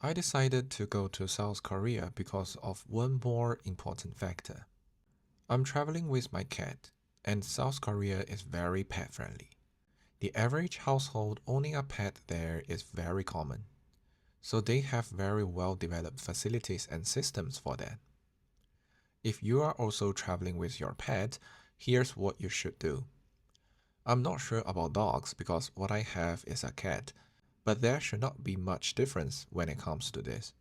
I decided to go to South Korea because of one more important factor. I'm traveling with my cat, and South Korea is very pet friendly. The average household owning a pet there is very common, so they have very well developed facilities and systems for that. If you are also traveling with your pet, here's what you should do. I'm not sure about dogs because what I have is a cat, but there should not be much difference when it comes to this.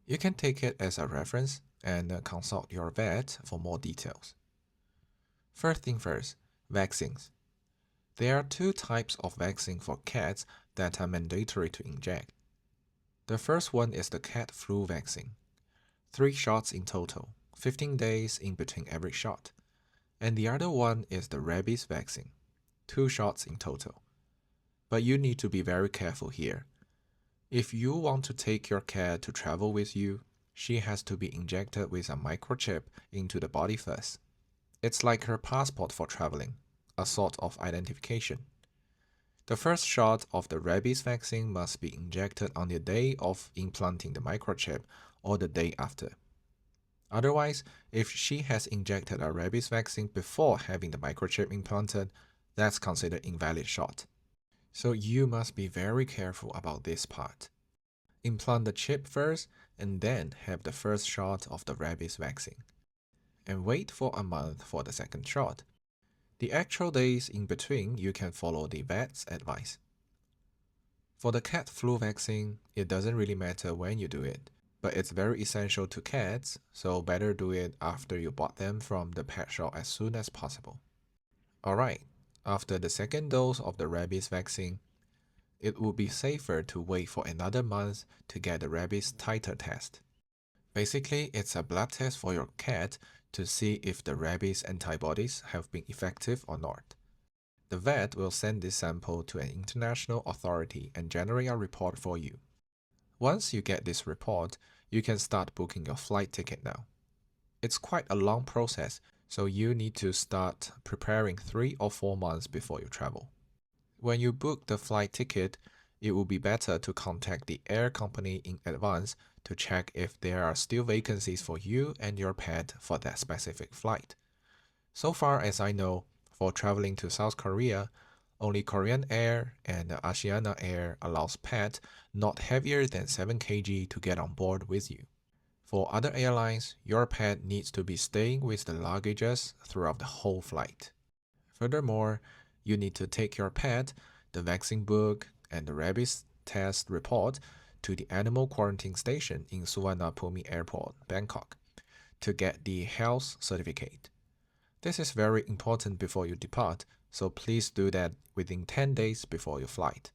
You can take it as a reference and consult your vet for more details. First thing first, vaccines. There are two types of vaccine for cats that are mandatory to inject. The first one is the cat flu vaccine. 3 shots in total, 15 days in between every shot. And the other one is the rabies vaccine. 2 shots in total. But you need to be very careful here. If you want to take your cat to travel with you, she has to be injected with a microchip into the body first. It's like her passport for traveling, a sort of identification. The first shot of the rabies vaccine must be injected on the day of implanting the microchip or the day after. Otherwise, if she has injected a rabies vaccine before having the microchip implanted, that's considered invalid shot. So you must be very careful about this part. Implant the chip first and then have the first shot of the rabies vaccine. And wait for a month for the second shot. The actual days in between you can follow the vet's advice. For the cat flu vaccine, it doesn't really matter when you do it, but it's very essential to cats, so better do it after you bought them from the pet shop as soon as possible. Alright, after the second dose of the rabies vaccine, it would be safer to wait for another month to get the rabies titer test. Basically, it's a blood test for your cat to see if the rabies antibodies have been effective or not. The vet will send this sample to an international authority and generate a report for you. Once you get this report, you can start booking your flight ticket now. It's quite a long process, so you need to start preparing 3 or 4 months before you travel. When you book the flight ticket, it will be better to contact the air company in advance to check if there are still vacancies for you and your pet for that specific flight. So far as I know, for traveling to South Korea, only Korean Air and Asiana Air allows pet not heavier than 7 kg to get on board with you. For other airlines, your pet needs to be staying with the luggages throughout the whole flight. Furthermore, you need to take your pet, the vaccine book, and the rabies test report to the animal quarantine station in Suvarnabhumi Airport, Bangkok, to get the health certificate. This is very important before you depart, so please do that within 10 days before your flight.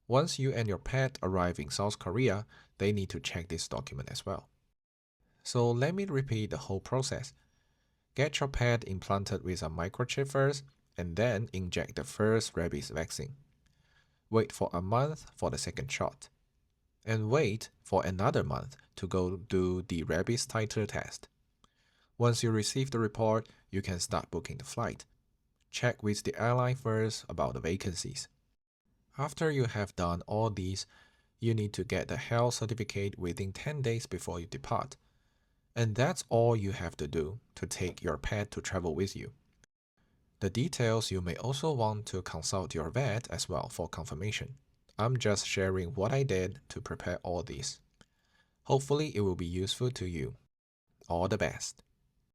Once you and your pet arrive in South Korea, they need to check this document as well. So let me repeat the whole process. Get your pet implanted with a microchip first, and then inject the first rabies vaccine. Wait for a month for the second shot. And wait for another month to go do the rabies titer test. Once you receive the report, you can start booking the flight. Check with the airline first about the vacancies. After you have done all these, you need to get the health certificate within 10 days before you depart. And that's all you have to do to take your pet to travel with you. The details you may also want to consult your vet as well for confirmation. I'm just sharing what I did to prepare all this. Hopefully it will be useful to you. All the best.